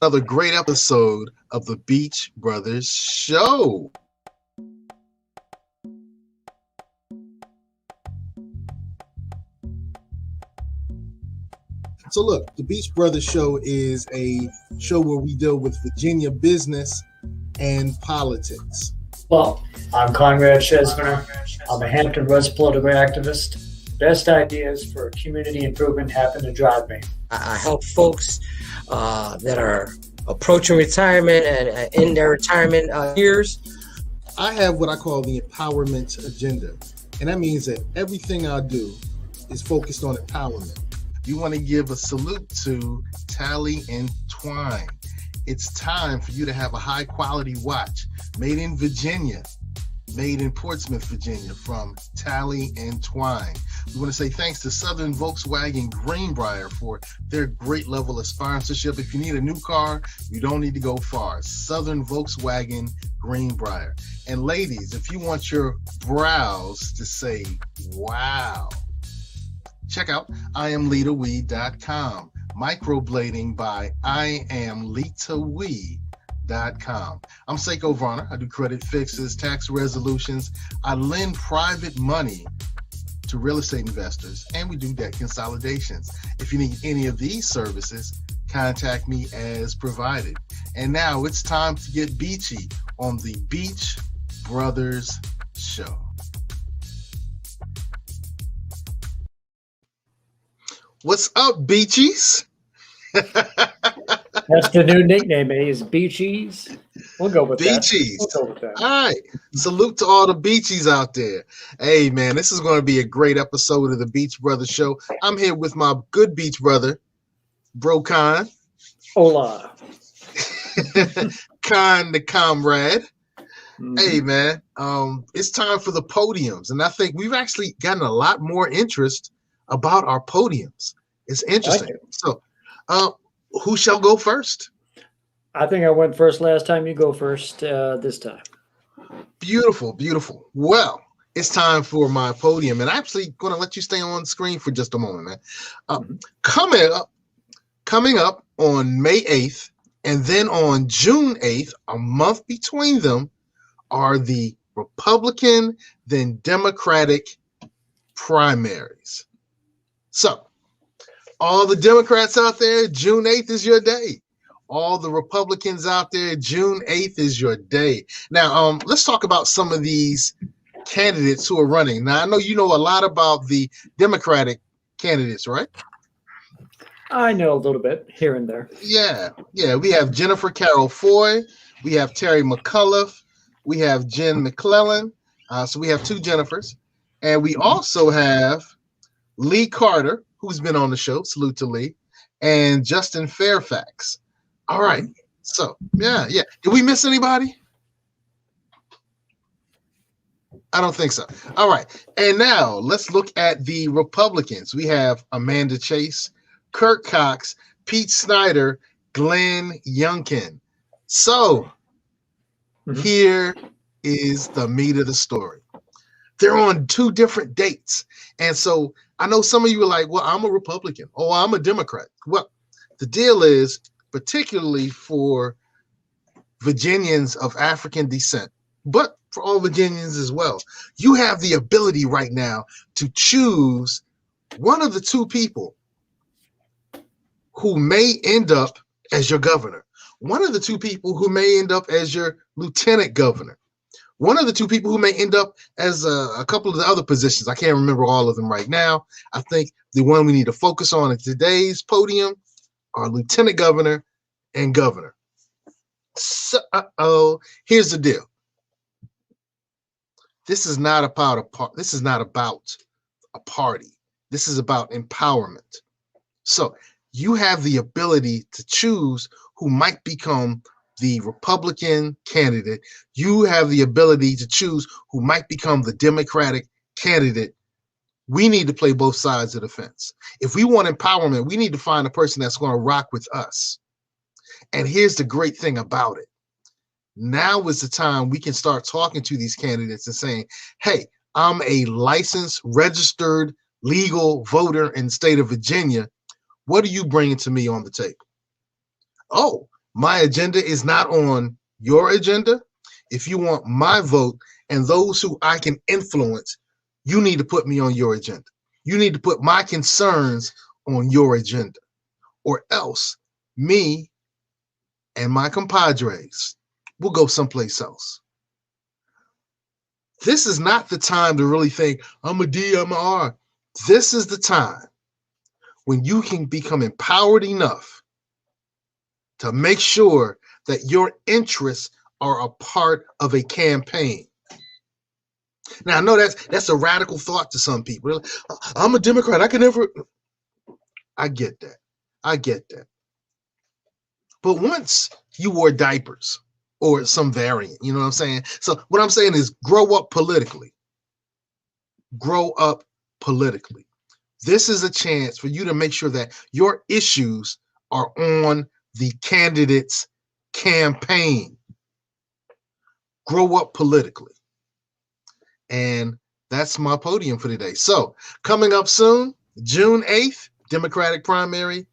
Another great episode of the Beach Brothers Show. So, look, the Beach Brothers Show is a show where we deal with Virginia business and politics. Well, I'm Conrad Chesner. I'm a Hampton Roads political activist. Best ideas for community improvement happen to drive me. I help folks that are approaching retirement and in their retirement years. I have what I call the empowerment agenda, and that means that everything I do is focused on empowerment. You want to give a salute to Tally and Twine. It's time for you to have a high quality watch made in Virginia, made in Portsmouth, Virginia, from Tally and Twine. We want to say thanks to Southern Volkswagen Greenbrier for their great level of sponsorship. If you need a new car, you don't need to go far. Southern Volkswagen Greenbrier. And ladies, if you want your brows to say, wow, check out IamLitaWee.com. Microblading by IamLitaWee.com. I'm Seiko Varner. I do credit fixes, tax resolutions. I lend private money to real estate investors, and we do debt consolidations. If you need any of these services, contact me as provided. And now it's time to get beachy on the Beach Brothers Show. What's up, Beachies? That's the new nickname, is Beachies. We'll go with Beachies. that. We'll go with that. All right. Salute to all the Beachies out there. Hey, man, this is going to be a great episode of the Beach Brothers Show. I'm here with my good beach brother, Bro Khan. Hola. Khan the comrade. Mm-hmm. Hey, man, it's time for the podiums. And I think we've actually gotten a lot more interest about our podiums. It's interesting. So, who shall go first? I think I went first last time. You go first this time. Beautiful, beautiful. Well, it's time for my podium, and I'm actually going to let you stay on screen for just a moment, man. Coming up on May 8th, and then on June 8th, a month between them, are the Republican, then Democratic primaries. So, all the Democrats out there, June 8th is your day. All the Republicans out there, June 8th is your day. Now, let's talk about some of these candidates who are running. Now, I know you know a lot about the Democratic candidates, right? I know a little bit here and there. Yeah. We have Jennifer Carroll Foy. We have Terry McAuliffe. We have Jen McClellan. So we have two Jennifers. And we also have Lee Carter, who's been on the show. Salute to Lee. And Justin Fairfax. All right. So, yeah. Did we miss anybody? I don't think so. All right. And now let's look at the Republicans. We have Amanda Chase, Kirk Cox, Pete Snyder, Glenn Youngkin. So here is the meat of the story. They're on two different dates. And so I know some of you are like, well, I'm a Republican. Oh, I'm a Democrat. Well, the deal is, particularly for Virginians of African descent, but for all Virginians as well, you have the ability right now to choose one of the two people who may end up as your governor, one of the two people who may end up as your lieutenant governor, one of the two people who may end up as a couple of the other positions. I can't remember all of them right now. I think the one we need to focus on in today's podium are lieutenant governor and governor. So, here's the deal. This is not about a party. This is about empowerment. So you have the ability to choose who might become the Republican candidate. You have the ability to choose who might become the Democratic candidate. We need to play both sides of the fence. If we want empowerment, we need to find a person that's going to rock with us. And here's the great thing about it. Now is the time we can start talking to these candidates and saying, hey, I'm a licensed, registered, legal voter in the state of Virginia. What are you bringing to me on the table? Oh, My agenda is not on your agenda. If you want my vote and those who I can influence, you need to put me on your agenda. You need to put my concerns on your agenda, or else me and my compadres will go someplace else. This is not the time to really think, I'm a D, I'm a R. This is the time when you can become empowered enough to make sure that your interests are a part of a campaign. Now, I know that's a radical thought to some people. I'm a Democrat. I can never. I get that. I get that. But once you wore diapers or some variant, you know what I'm saying? So what I'm saying is grow up politically. Grow up politically. This is a chance for you to make sure that your issues are on the candidate's campaign. Grow up politically. And that's my podium for today. So coming up soon, June 8th, Democratic primary,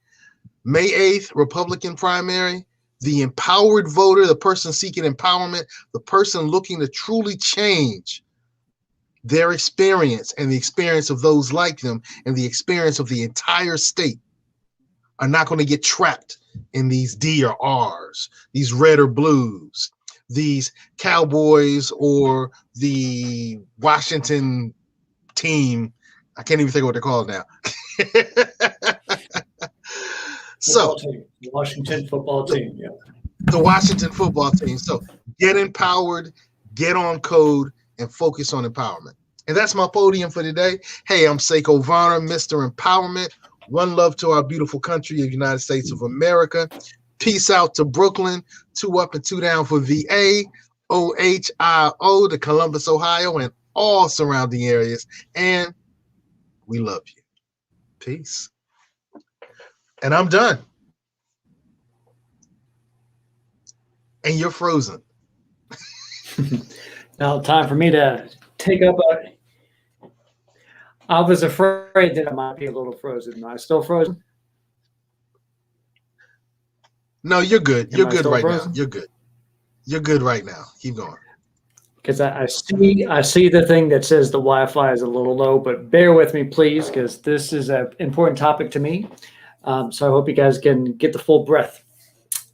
May 8th, Republican primary, the empowered voter, the person seeking empowerment, the person looking to truly change their experience and the experience of those like them and the experience of the entire state are not going to get trapped in these D or R's, these red or blues, these Cowboys or the Washington team. I can't even think of what they're called now. So the Washington football team, yeah. The Washington football team. So get empowered, get on code, and focus on empowerment. And that's my podium for today. Hey, I'm Seiko Varner, Mr. Empowerment. One love to our beautiful country of the United States of America. Peace out to Brooklyn. 2 up and 2 down for VA, OHIO to Columbus, Ohio, and all surrounding areas. And we love you. Peace. And I'm done. And you're frozen. Now, time for me to take up I was afraid that I might be a little frozen. Am I still frozen? No, you're good. You're good right frozen? now. You're good. You're good right now. Keep going. Because I see the thing that says the Wi-Fi is a little low, but bear with me, please, because this is an important topic to me. So I hope you guys can get the full breath.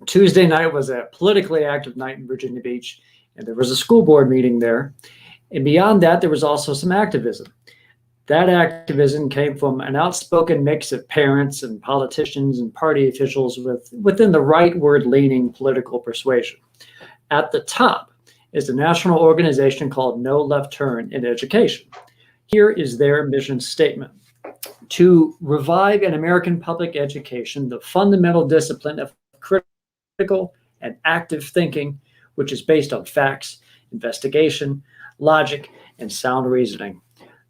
Tuesday night was a politically active night in Virginia Beach, and there was a school board meeting there. And beyond that, there was also some activism. That activism came from an outspoken mix of parents and politicians and party officials within the rightward-leaning political persuasion. At the top is a national organization called No Left Turn in Education. Here is their mission statement: to revive in American public education the fundamental discipline of critical and active thinking, which is based on facts, investigation, logic, and sound reasoning.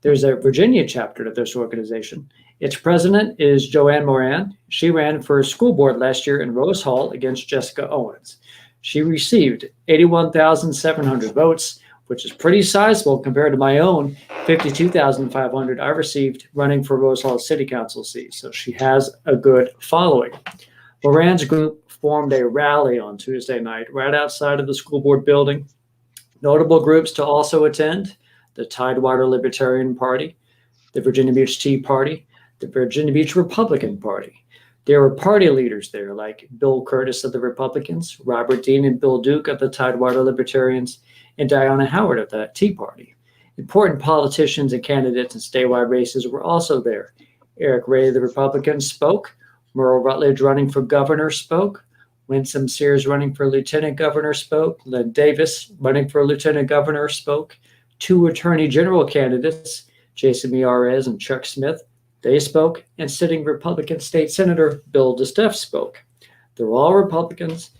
There's a Virginia chapter to this organization. Its president is Joanne Moran. She ran for school board last year in Rose Hall against Jessica Owens. She received 81,700 votes, which is pretty sizable compared to my own 52,500 I received running for Rose Hall City Council seat. So she has a good following. Moran's group formed a rally on Tuesday night right outside of the school board building. Notable groups to also attend: the Tidewater Libertarian Party, the Virginia Beach Tea Party, the Virginia Beach Republican Party. There were party leaders there like Bill Curtis of the Republicans, Robert Dean and Bill Duke of the Tidewater Libertarians, and Diana Howard of the Tea Party. Important politicians and candidates in statewide races were also there. Eric Ray of the Republicans spoke. Merle Rutledge running for governor spoke. Winsome Sears running for lieutenant governor spoke. Lynn Davis running for lieutenant governor spoke. 2 attorney general candidates, Jason Miyares and Chuck Smith, they spoke, and sitting Republican State Senator Bill DeSteff spoke. They're all Republicans,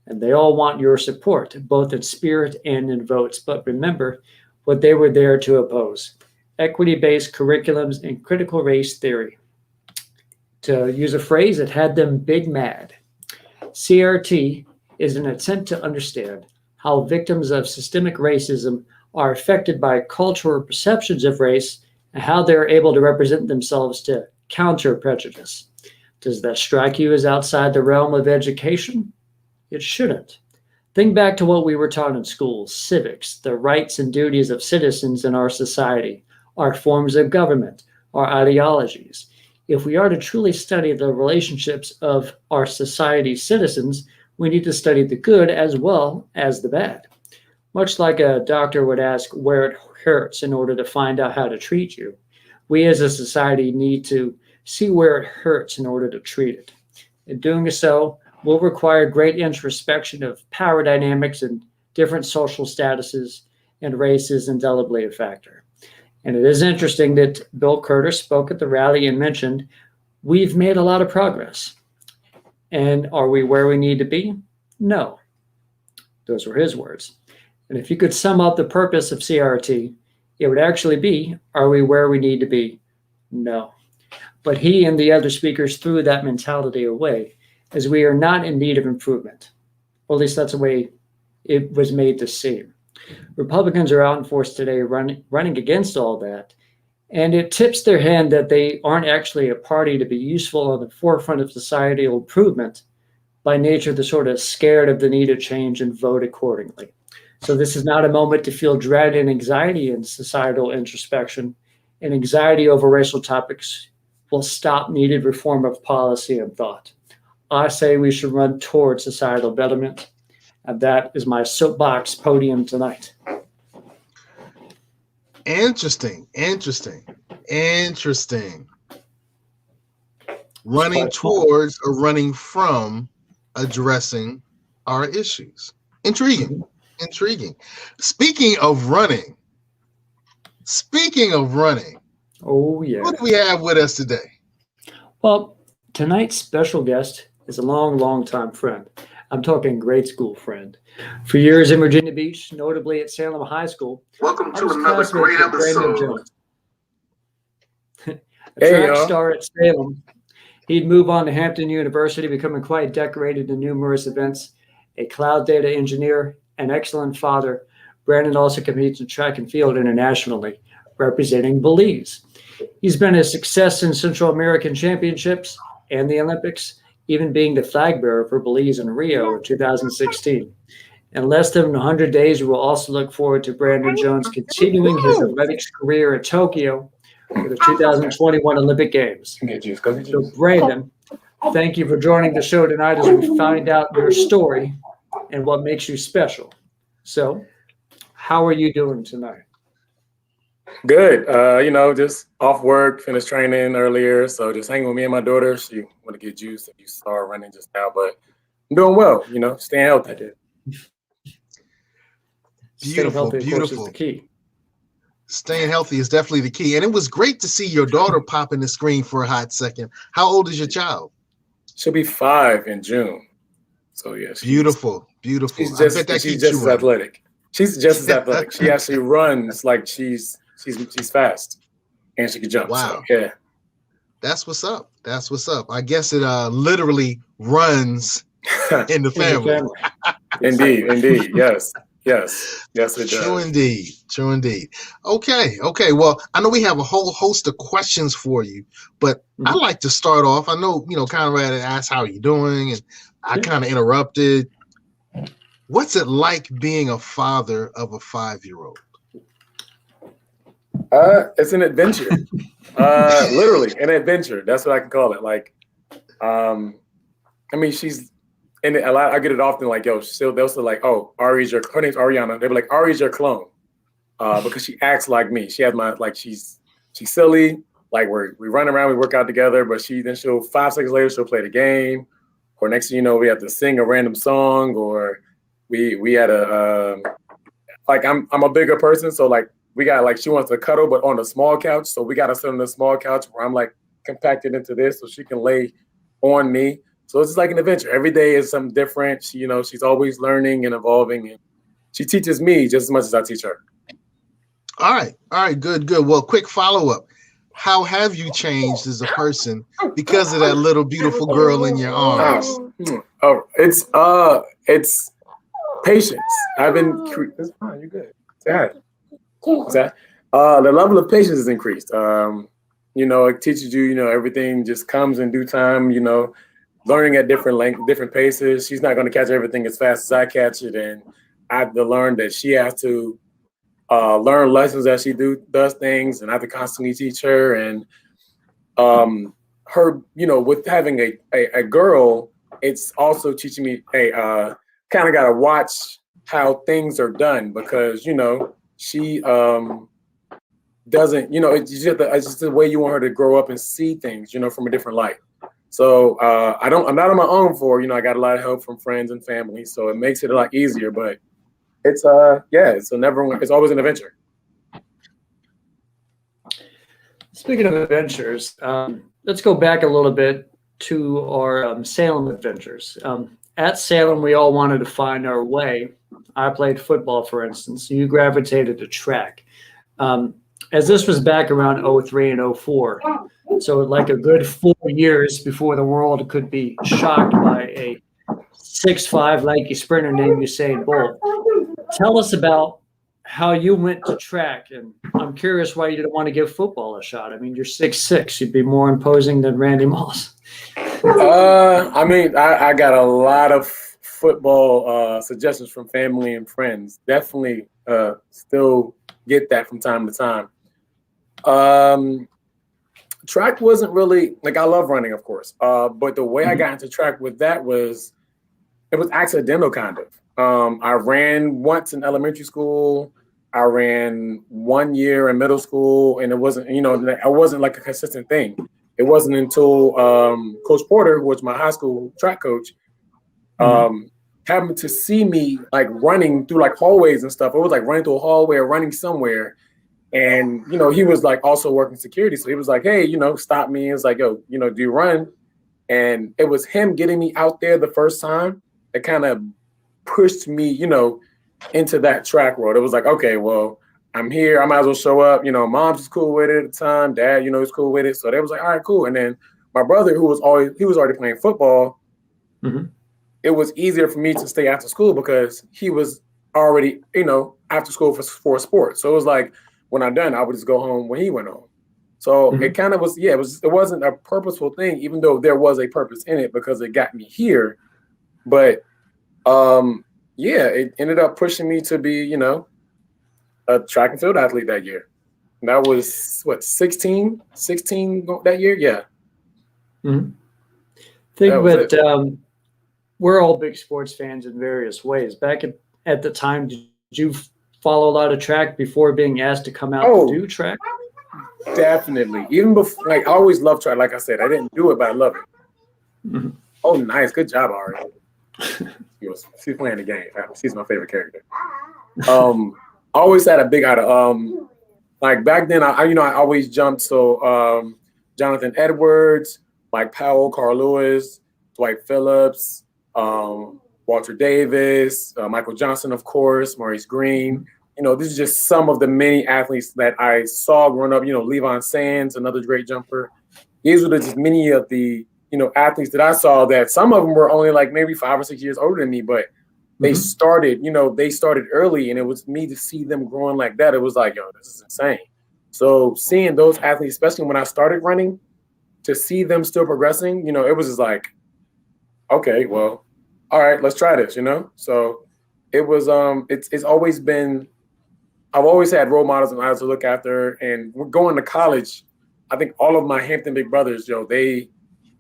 and they all want your support, both in spirit and in votes. But remember what they were there to oppose: equity-based curriculums and critical race theory. To use a phrase that had them big mad, CRT is an attempt to understand how victims of systemic racism are affected by cultural perceptions of race and how they're able to represent themselves to counter prejudice. Does that strike you as outside the realm of education? It shouldn't. Think back to what we were taught in school: civics, the rights and duties of citizens in our society, our forms of government, our ideologies. If we are to truly study the relationships of our society's citizens, we need to study the good as well as the bad. Much like a doctor would ask where it hurts in order to find out how to treat you, we as a society need to see where it hurts in order to treat it. In doing so, will require great introspection of power dynamics and different social statuses, and race is indelibly a factor. And it is interesting that Bill Curtis spoke at the rally and mentioned, we've made a lot of progress. And are we where we need to be? No. Those were his words. And if you could sum up the purpose of CRT, it would actually be, are we where we need to be? No. But he and the other speakers threw that mentality away, as we are not in need of improvement. Or at least that's the way it was made to seem. Republicans are out in force today running against all that, and it tips their hand that they aren't actually a party to be useful on the forefront of societal improvement. By nature, they're sort of scared of the need to change and vote accordingly. So this is not a moment to feel dread and anxiety in societal introspection, and anxiety over racial topics will stop needed reform of policy and thought. I say we should run towards societal betterment, and that is my soapbox podium tonight. Interesting. Running towards or running from addressing our issues. Intriguing. Speaking of running. Oh, yeah. What do we have with us today? Well, tonight's special guest is a long time friend. I'm talking grade school friend. For years in Virginia Beach, notably at Salem High School. Welcome to another great episode. A track star at Salem, he'd move on to Hampton University, becoming quite decorated in numerous events. A cloud data engineer, an excellent father, Brandon also competes in track and field internationally, representing Belize. He's been a success in Central American Championships and the Olympics, even being the flag bearer for Belize in Rio in 2016. In less than 100 days, we will also look forward to Brandon Jones continuing his athletics career at Tokyo for the 2021 Olympic Games. So Brandon, thank you for joining the show tonight as we find out your story and what makes you special. So, how are you doing tonight? Good. Just off work, finished training earlier. So just hanging with me and my daughter. She want to get juice. You saw her running just now, but I'm doing well, staying healthy. I did. Beautiful. Of course, is the key. Staying healthy is definitely the key. And it was great to see your daughter pop in the screen for a hot second. How old is your child? She'll be 5 in June. So yeah. Beautiful. She's just as athletic. She's just as athletic. She actually runs like she's fast, and she can jump. Wow. So, yeah. That's what's up. I guess it literally runs in the family. Indeed. Yes, it does. True indeed. Okay. Well, I know we have a whole host of questions for you, but I like to start off. I know, Conrad asked how you doing, and I kind of interrupted. What's it like being a father of a 5-year-old? It's an adventure. Literally an adventure. That's what I can call it. Like, she's and a lot. I get it often. Like, they'll say like, "Oh, Ari's her name's Ariana." They'll be like, "Ari's your clone," because she acts like me. She has she's silly. Like we run around, we work out together, but she'll 5 seconds later she'll play the game, or next thing you know we have to sing a random song, or we had a I'm a bigger person, so we got she wants to cuddle, but on a small couch. So we got to sit on the small couch where I'm compacted into this so she can lay on me. So it's just like an adventure. Every day is something different. She's always learning and evolving, and she teaches me just as much as I teach her. All right. Good. Well, quick follow-up. How have you changed as a person because of that little beautiful girl in your arms? Oh, it's patience. It's fine. You're good. The level of patience has increased. It teaches you, everything just comes in due time. learning at different paces. She's not going to catch everything as fast as I catch it, and I have to learn that she has to learn lessons as she does things, and I have to constantly teach her. And her, with having a girl, it's also teaching me, kind of got to watch how things are done, because she doesn't, it's just the way you want her to grow up and see things, from a different light. So I'm not on my own I got a lot of help from friends and family, so it makes it a lot easier. But it's it's always an adventure. Speaking of adventures, let's go back a little bit to our Salem adventures. At Salem, we all wanted to find our way. I played football, for instance. You gravitated to track. As this was back around 03 and 04, so like a good 4 years before the world could be shocked by a 6'5" lanky sprinter named Usain Bolt. Tell us about how you went to track, and I'm curious why you didn't want to give football a shot. I mean, you're 6'6", you'd be more imposing than Randy Moss. I got a lot of football suggestions from family and friends. Definitely still get that from time to time. Track wasn't really, I love running, of course. But the way I got into track with that it was accidental, kind of. I ran once in elementary school. I ran 1 year in middle school, and it wasn't, I wasn't like a consistent thing. It wasn't until Coach Porter, who was my high school track coach, happened to see me running through hallways and stuff. It was running through a hallway or running somewhere. And, he was also working security. So he was like, hey, stop me. It was like, yo, do you run? And it was him getting me out there the first time that kind of pushed me, into that track world. It was like, okay, well, I'm here. I might as well show up. Mom's was cool with it at the time. Dad, was cool with it. So they was like, all right, cool. And then my brother, he was already playing football. Mm-hmm. It was easier for me to stay after school because he was already, after school for sports. So it was like, when I'm done, I would just go home when he went home. So It kind of was, it wasn't a purposeful thing, even though there was a purpose in it because it got me here. But it ended up pushing me to be, a track and field athlete that year. And that was 16 that year? Yeah. Mm-hmm. We're all big sports fans in various ways. Back at the time, did you follow a lot of track before being asked to come out to do track? Definitely. Even before, I always loved track. Like I said, I didn't do it, but I love it. Mm-hmm. Oh, nice. Good job, Ari. She's playing the game. She's my favorite character. Always had a big idol. Back then, I always jumped. So Jonathan Edwards, Mike Powell, Carl Lewis, Dwight Phillips, Walter Davis, Michael Johnson, of course, Maurice Green. This is just some of the many athletes that I saw growing up. Levon Sands, another great jumper. These were just many of the, athletes that I saw that some of them were only maybe 5 or 6 years older than me, but they started, they started early, and it was me to see them growing like that. It was like, yo, this is insane. So seeing those athletes, especially when I started running, to see them still progressing, it was just like, okay, well, all right, let's try this, So it was, it's always been, I've always had role models and idols to look after. And we're going to college. I think all of my Hampton Big Brothers, they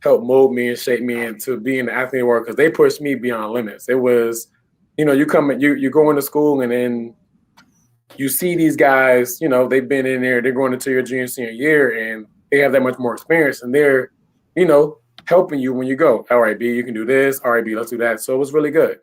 helped mold me and shape me into being the athlete world because they pushed me beyond limits. It was, you go into school and then you see these guys, they've been in there, they're going into your junior, senior year, and they have that much more experience, and they're, helping you when you go. All right, B, you can do this. All right, B, let's do that. So it was really good.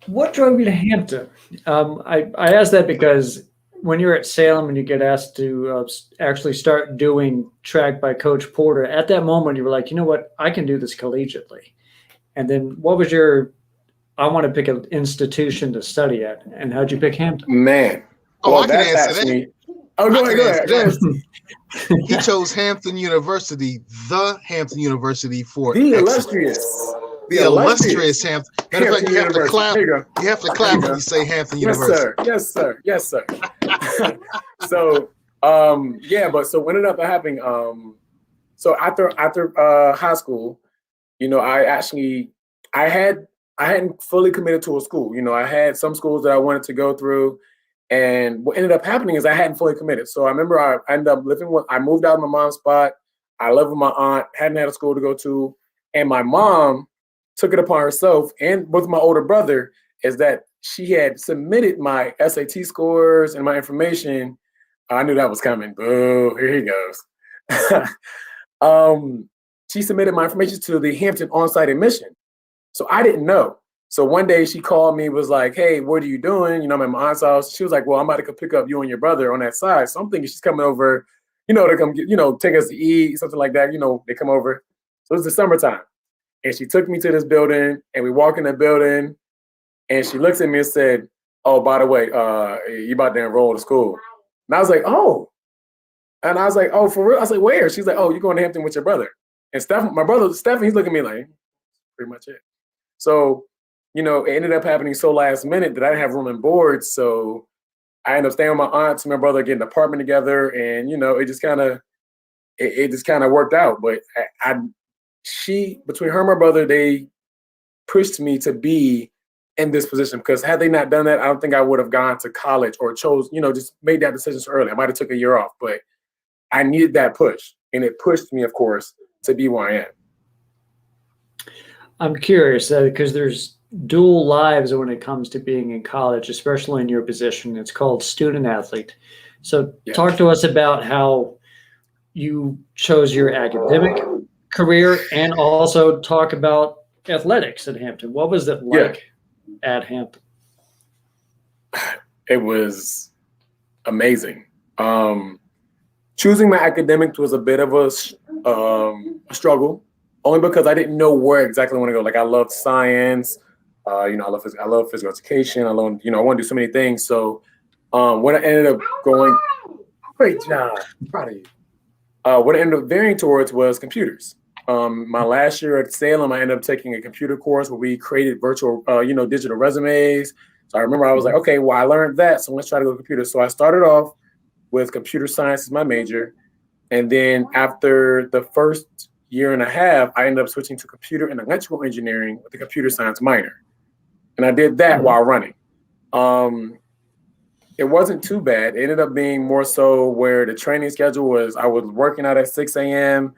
What drove you to Hampton? I asked that because when you're at Salem and you get asked to actually start doing track by Coach Porter, at that moment you were like, you know what, I can do this collegiately. And then what was I want to pick an institution to study at, and how'd you pick Hampton? Man. I can answer that. Go ahead. He chose Hampton University, the Hampton University for the excellence. illustrious Hampton. Matter of fact, you have to clap. You have to clap when you say Hampton University. Yes, sir. So, so what ended up happening, So after high school, you know, I hadn't fully committed to a school. You know, I had some schools that I wanted to go through, and what ended up happening is I hadn't fully committed. So I remember I ended up I moved out of my mom's spot. I lived with my aunt, hadn't had a school to go to, and my mom took it upon herself, and with my older brother, is that she had submitted my SAT scores and my information. I knew that was coming. Boo, here he goes. She submitted my information to the Hampton on-site admission. So I didn't know. So one day she called me, was like, hey, what are you doing? You know, I'm at my aunt's house. She was like, well, I'm about to come pick up you and your brother on that side. So I'm thinking she's coming over, you know, to come get, you know, take us to eat, something like that. You know, they come over. So it's the summertime. And she took me to this building, and we walk in the building, and she looks at me and said, oh, by the way, you about to enroll to school. And I was like, oh. And I was like, oh, for real? I was like, where? She's like, oh, you're going to Hampton with your brother. And my brother, Stephen, he's looking at me like, pretty much it. So, you know, it ended up happening so last minute that I didn't have room and board. So I ended up staying with my aunt and my brother, getting an apartment together. And, you know, it just kind of worked out. But between her and my brother, they pushed me to be in this position, because had they not done that, I don't think I would have gone to college or chose, you know, just made that decision so early. I might have took a year off, but I needed that push, and it pushed me, of course, to be where I am. I'm curious because there's dual lives when it comes to being in college, especially in your position. It's called student athlete. So Talk to us about how you chose your academic career, and also talk about athletics at Hampton. What was it like at Hampton? It was amazing. Choosing my academics was a bit of a struggle, only because I didn't know where exactly I want to go. Like, I love science, you know, I love physical education. I love, you know, I want to do so many things. So what I ended up going, great job, I'm proud of you. What I ended up veering towards was computers. My last year at Salem, I ended up taking a computer course where we created virtual, you know, digital resumes. So I remember I was like, okay, well, I learned that, so let's try to go computers. So I started off with computer science as my major. And then after the first year and a half, I ended up switching to computer and electrical engineering with a computer science minor. And I did that while running. It wasn't too bad. It ended up being more so where the training schedule was, I was working out at 6 a.m.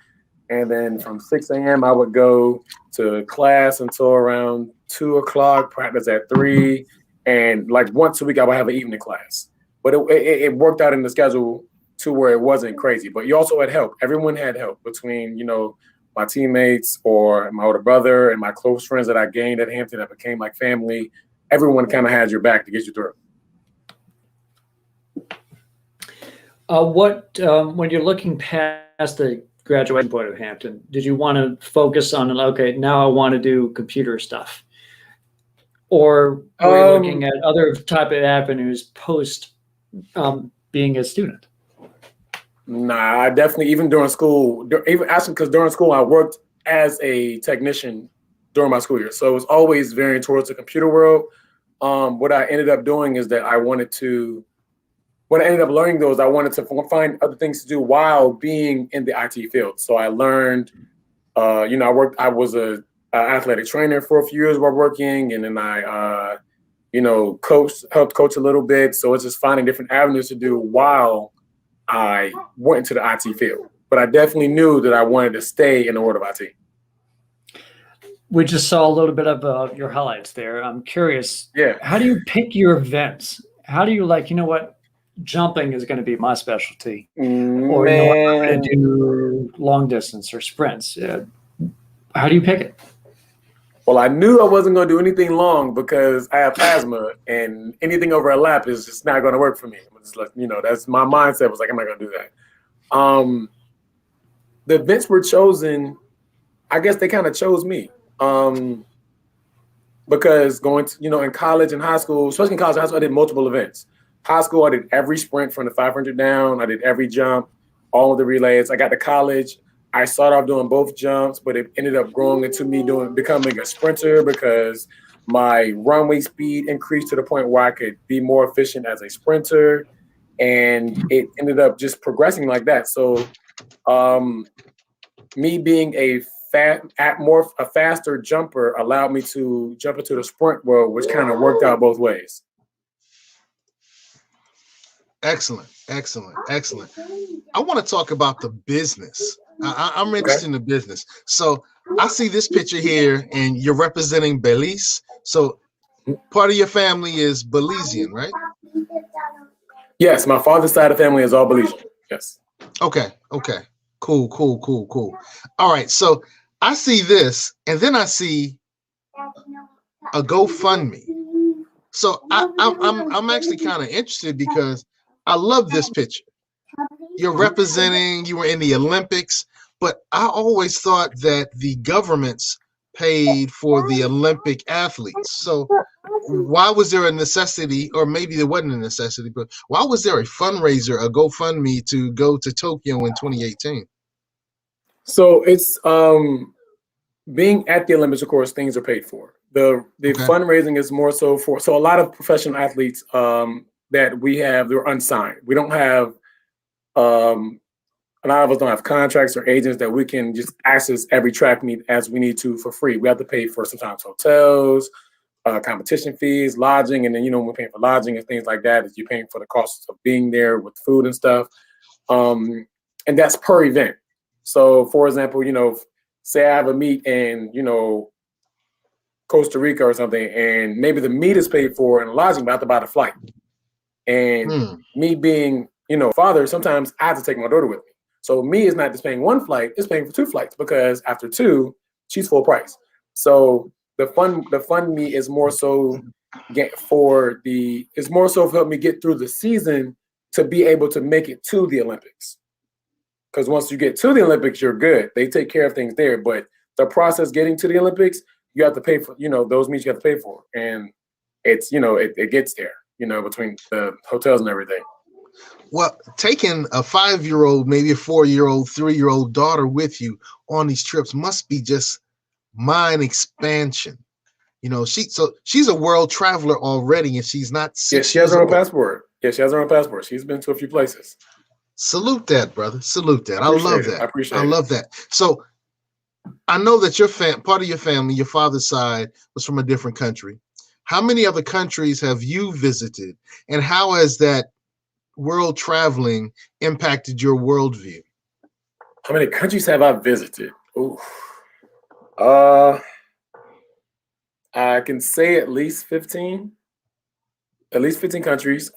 And then from 6 a.m., I would go to class until around 2 o'clock, practice at 3. And like once a week, I would have an evening class. But it worked out in the schedule to where it wasn't crazy. But you also had help. Everyone had help between, you know, my teammates or my older brother and my close friends that I gained at Hampton that became like family. Everyone kind of had your back to get you through. When you're looking past the graduation point of Hampton, did you want to focus on, okay, now I want to do computer stuff? Or were you looking at other type of avenues post being a student? Nah, I definitely, even during school, because during school I worked as a technician during my school year. So it was always veering towards the computer world. What I ended up doing is that what I ended up learning though is I wanted to find other things to do while being in the IT field. So I learned, you know, I was a athletic trainer for a few years while working, and then I, you know, helped coach a little bit. So it's just finding different avenues to do while I went into the IT field. But I definitely knew that I wanted to stay in the world of IT. We just saw a little bit of your highlights there. I'm curious, how do you pick your events? How do you like, you know what, jumping is going to be my specialty, or you know what, I'm going to do long distance or sprints? How do you pick it? Well, I knew I wasn't going to do anything long because I have asthma, and anything over a lap is just not going to work for me. It's like, you know, that's my mindset was like, I'm not going to do that. The events were chosen, I guess they kind of chose me. Because going to, you know, in college and high school, especially in college and high school, I did multiple events. High school, I did every sprint from the 500 down. I did every jump, all of the relays. I got to college. I started off doing both jumps, but it ended up growing into me becoming a sprinter because my runway speed increased to the point where I could be more efficient as a sprinter. And it ended up just progressing like that. So me being a faster jumper allowed me to jump into the sprint world, which kind of worked out both ways. Excellent, excellent, excellent. I want to talk about the business. I'm interested in the business. So I see this picture here, and you're representing Belize. So part of your family is Belizean, right? Yes, my father's side of the family is all Belizean. Yes. Okay, okay. Cool, cool, cool, cool. All right, so I see this, and then I see a GoFundMe. So I'm actually kind of interested because I love this picture. You're representing, you were in the Olympics, but I always thought that the governments paid for the Olympic athletes. So why was there a necessity, or maybe there wasn't a necessity, but why was there a fundraiser, a GoFundMe to go to Tokyo in 2018? So it's being at the Olympics, of course, things are paid for. The fundraising is more so for, so a lot of professional athletes that we have, they're unsigned. We don't have, a lot of us don't have contracts or agents that we can just access every track meet as we need to for free. We have to pay for sometimes hotels, competition fees, lodging, and then, when we're paying for lodging and things like that, you're paying for the costs of being there with food and stuff. And that's per event. So for example, say I have a meet in, Costa Rica or something, and maybe the meet is paid for and lodging, but I have to buy the flight. And me being, father, sometimes I have to take my daughter with me. So me is not just paying one flight, it's paying for two flights, because after two, she's full price. So the fund me is more so for help me get through the season to be able to make it to the Olympics. Because once you get to the Olympics, you're good. They take care of things there. But the process getting to the Olympics, you have to pay for, those meets you have to pay for. And it's, it gets there, between the hotels and everything. Well, taking a 5-year-old, maybe a 4-year-old, 3-year-old daughter with you on these trips must be just mind expansion. She's a world traveler already, and she's not 6 Yeah, she has her own passport. Yeah, she has her own passport. She's been to a few places. Salute that, brother. Salute that. I love that. I appreciate it. I love that. So I know that your part of your family, your father's side, was from a different country. How many other countries have you visited, and how has that world traveling impacted your worldview? How many countries have I visited? Ooh. I can say at least 15. At least 15 countries.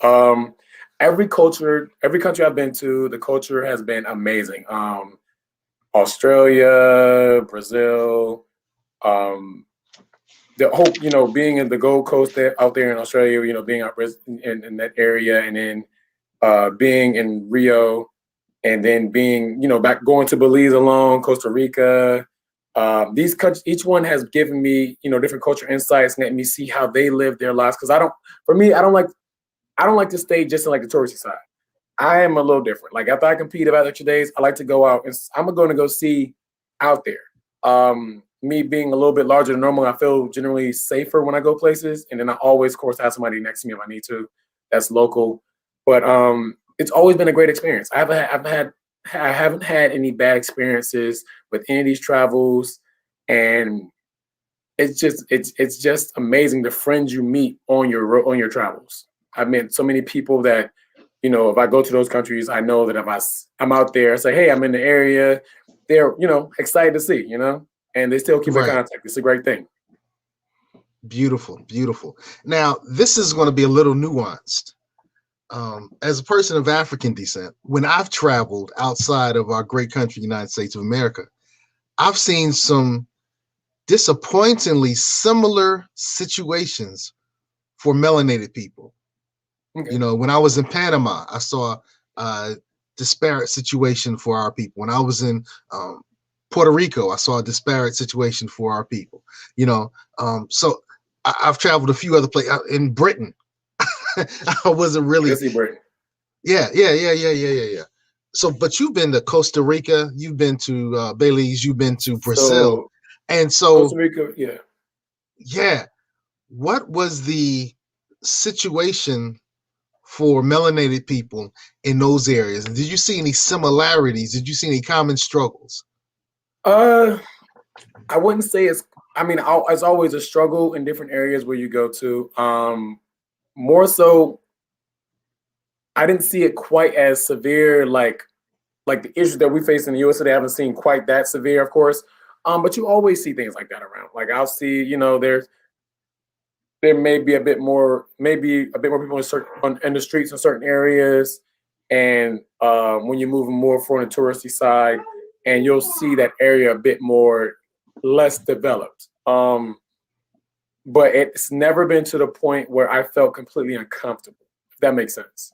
Every country I've been to, the culture has been amazing. Australia, Brazil, the whole, being in the Gold Coast out there in Australia, being out in that area, and then being in Rio, and then being, going to Belize alone, Costa Rica. These countries, each one has given me, different culture insights and let me see how they live their lives. Because I don't like to stay just in like the touristy side. I am a little different. Like after I compete about extra days, I like to go out and I'm going to go see out there. Me being a little bit larger than normal, I feel generally safer when I go places. And then I always, of course, have somebody next to me if I need to, that's local. But it's always been a great experience. I haven't had any bad experiences with any of these travels, and it's just amazing the friends you meet on your travels. I've met so many people that, if I go to those countries, I know that if I'm out there, I say, hey, I'm in the area, they're, excited to see, and they still keep in contact. It's a great thing. Beautiful, beautiful. Now, this is going to be a little nuanced. As a person of African descent, when I've traveled outside of our great country, United States of America, I've seen some disappointingly similar situations for melanated people. Okay. When I was in Panama, I saw a disparate situation for our people. When I was in Puerto Rico, I saw a disparate situation for our people. So I've traveled a few other places. In Britain, I wasn't really. Britain. Yeah. So, but you've been to Costa Rica, you've been to Belize, you've been to Brazil, and so Costa Rica, yeah. Yeah. What was the situation for melanated people in those areas? And did you see any similarities? Did you see any common struggles? I wouldn't say it's. I mean, it's always a struggle in different areas where you go to. More so, I didn't see it quite as severe, like the issues that we face in the U.S. today. I haven't seen quite that severe, of course. But you always see things like that around. Like I'll see, there may be a bit more, people in the streets in certain areas, and when you're moving more from the touristy side, and you'll see that area a bit more less developed. But it's never been to the point where I felt completely uncomfortable, if that makes sense.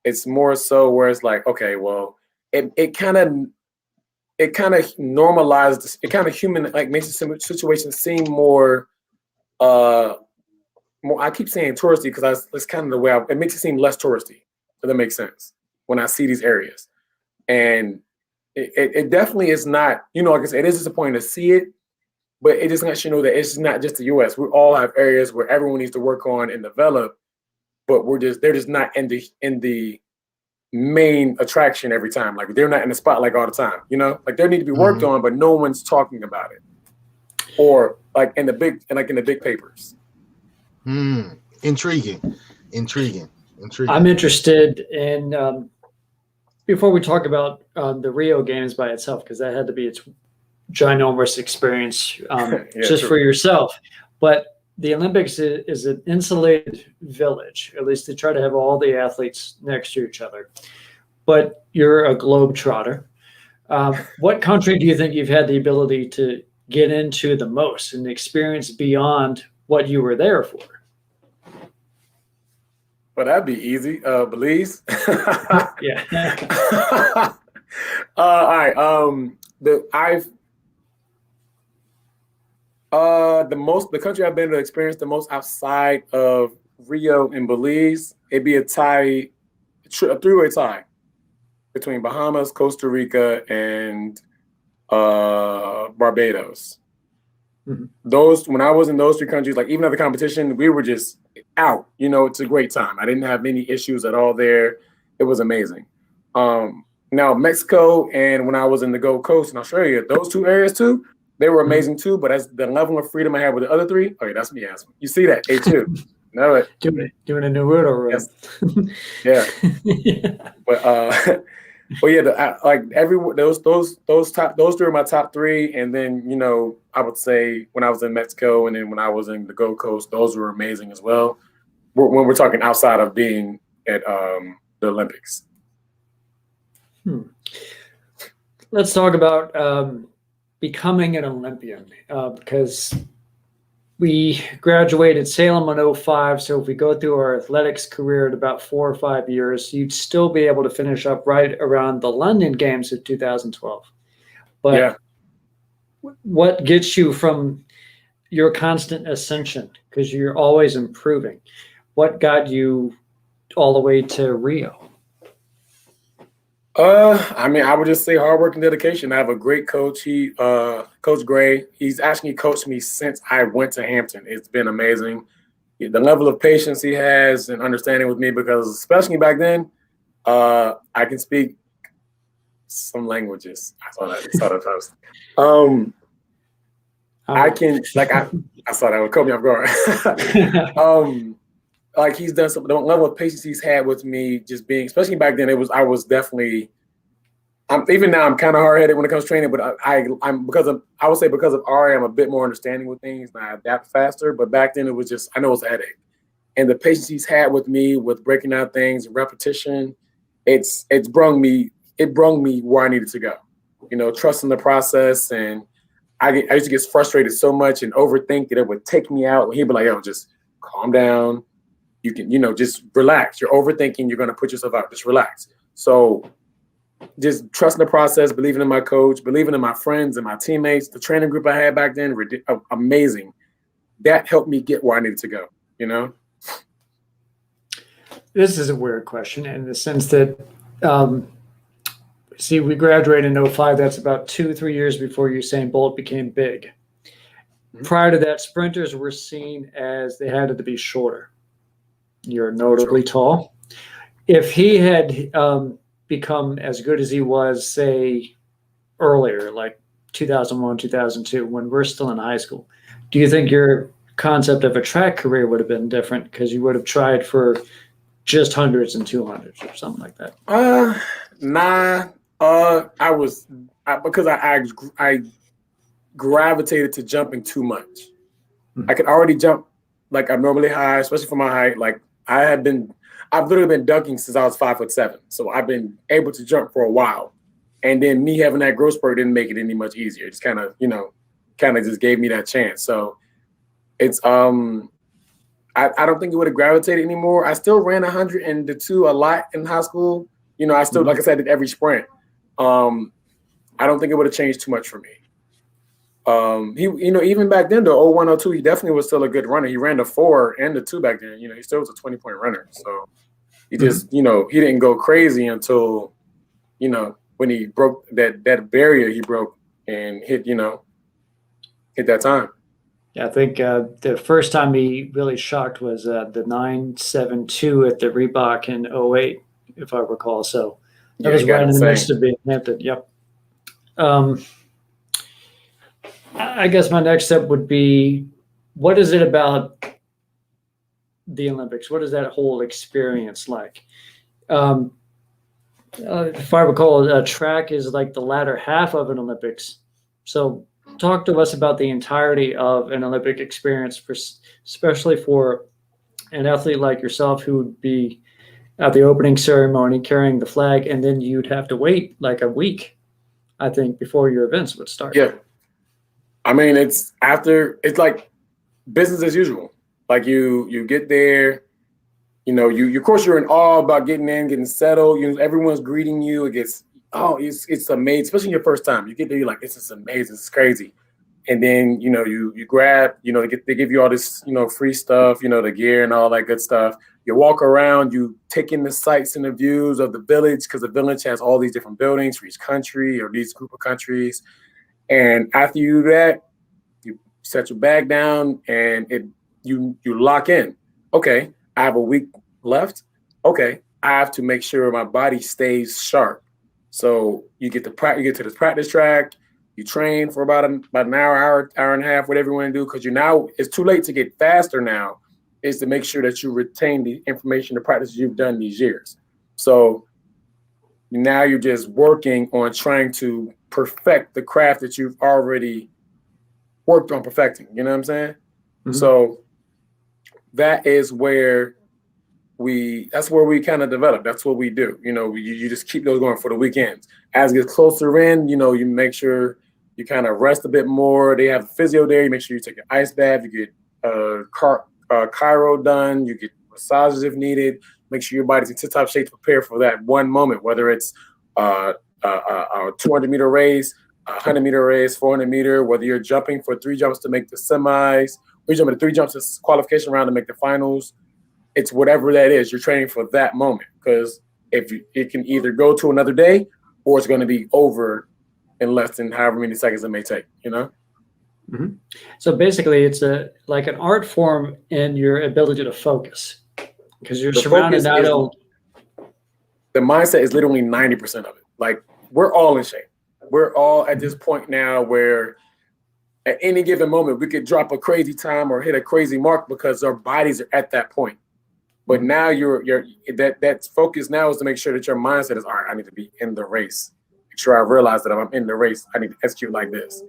It's more so where it's like, okay, well, it kind of normalized, it kind of makes the situation seem more, I keep saying touristy because that's kind of the way it makes it seem less touristy, if that makes sense, when I see these areas. And it definitely is not, like I said, it is disappointing to see it, but it just lets you know that it's not just the U.S. We all have areas where everyone needs to work on and develop, but they're just not in the main attraction every time. Like they're not in the spotlight all the time, like they need to be worked on, but no one's talking about it, or like in the big papers. Intriguing. I'm interested in before we talk about the Rio Games by itself, because that had to be its ginormous experience just for yourself. But the Olympics is an insulated village. At least they try to have all the athletes next to each other. But you're a globetrotter. What country do you think you've had the ability to get into the most and experience beyond what you were there for? Well, that'd be easy. Belize. Yeah. All right. The country I've been to experience the most outside of Rio and Belize, it'd be a three-way tie between Bahamas, Costa Rica, and Barbados. Mm-hmm. When I was in those three countries, like even at the competition, we were just out. It's a great time. I didn't have any issues at all there. It was amazing. Now Mexico and when I was in the Gold Coast in Australia, those two areas too, they were amazing too. But as the level of freedom I had with the other three, okay, that's me asking. You see that A2? Know it. Doing a Naruto run. Yes. Yeah. But yeah, those three are my top three, and then I would say when I was in Mexico and then when I was in the Gold Coast, those were amazing as well. When we're talking outside of being at the Olympics. Let's talk about becoming an Olympian because we graduated Salem in 2005. So if we go through our athletics career at about 4 or 5 years, you'd still be able to finish up right around the London Games of 2012. But what gets you from your constant ascension? Because you're always improving. What got you all the way to Rio? I would just say hard work and dedication. I have a great coach. Coach Gray, he's actually coached me since I went to Hampton. It's been amazing. The level of patience he has and understanding with me, because especially back then, I can speak some languages. I saw that post. I saw that would caught me off guard. Like he's done the level of patience he's had with me, just being, especially back then, I was definitely, even now I'm kind of hard headed when it comes to training, but I would say because of Ari, I'm a bit more understanding with things and I adapt faster. But back then it was just, I know it's a headache. And the patience he's had with me with breaking out things, repetition, it's brung me where I needed to go. Trusting the process. And I used to get frustrated so much and overthink that it would take me out. He'd be like, yo, just calm down. You can, just relax. You're overthinking. You're going to put yourself out. Just relax. So just trusting the process, believing in my coach, believing in my friends and my teammates, the training group I had back then, amazing. That helped me get where I needed to go, This is a weird question in the sense that, we graduated in 2005. That's about 2-3 years before Usain Bolt became big. Mm-hmm. Prior to that, sprinters were seen as they had to be shorter. You're notably tall. If he had become as good as he was, say, earlier, like 2001, 2002, when we're still in high school. Do you think your concept of a track career would have been different because you would have tried for just hundreds and 200s or something like that? Nah. Because I gravitated to jumping too much. I could already jump like abnormally high, especially for my height. Like I've literally been dunking since I was 5'7". So I've been able to jump for a while. And then me having that growth spurt didn't make it any much easier. It just kind of just gave me that chance. So it's I don't think it would have gravitated anymore. I still ran 100 and the 2 a lot in high school. I still, like I said, did every sprint. I don't think it would have changed too much for me. He, even back then, the 01, 02, he definitely was still a good runner. He ran the 4 and the 2 back then. He still was a 20-point runner. So he just, he didn't go crazy until, when he broke that barrier he broke and hit that time. Yeah, I think the first time he really shocked was the 9.72 at the Reebok in 08, if I recall. So that was right in the midst of being Hampton. Yep. I guess my next step would be, what is it about the Olympics? What is that whole experience like? If I recall, track is like the latter half of an Olympics. So talk to us about the entirety of an Olympic experience, especially for an athlete like yourself who would be at the opening ceremony carrying the flag, and then you'd have to wait like a week, I think, before your events would start. Yeah. I mean, it's like business as usual. Like you get there, you of course you're in awe about getting in, getting settled. Everyone's greeting you. It's amazing, especially your first time. You get there, you're like, this is amazing, this is crazy. And then, you grab, they give you all this, free stuff, the gear and all that good stuff. You walk around, you take in the sights and the views of the village, because the village has all these different buildings for each country or these group of countries. And after you do that, you set your bag down and you lock in. Okay, I have a week left. Okay, I have to make sure my body stays sharp. So you get to the practice track, you train for about an hour and a half, whatever you want to do, because it's too late to get faster now. Is to make sure that you retain the information, the practices you've done these years. So now you're just working on trying to perfect the craft that you've already worked on perfecting. You know what I'm saying? Mm-hmm. So that is where we kind of develop. That's what we do. You just keep those going for the weekends. As it gets closer in, you make sure you kind of rest a bit more. They have physio there. You make sure you take an ice bath. You get chiro done. You get massages if needed. Make sure your body's in tip-top shape to prepare for that one moment, whether it's a 200-meter race, a 100-meter race, 400-meter, whether you're jumping for 3 jumps to make the semis, or you're jumping 3 jumps to qualification round to make the finals. It's whatever that is. You're training for that moment, because it can either go to another day or it's going to be over in less than however many seconds it may take, Mm-hmm. So basically it's like an art form in your ability to focus, because you're surrounded not only. The mindset is literally 90% of it. Like, we're all in shape. We're all at this point now where at any given moment we could drop a crazy time or hit a crazy mark because our bodies are at that point. But now that focus now is to make sure that your mindset is, all right, I need to be in the race. Make sure I realize that if I'm in the race, I need to execute like this.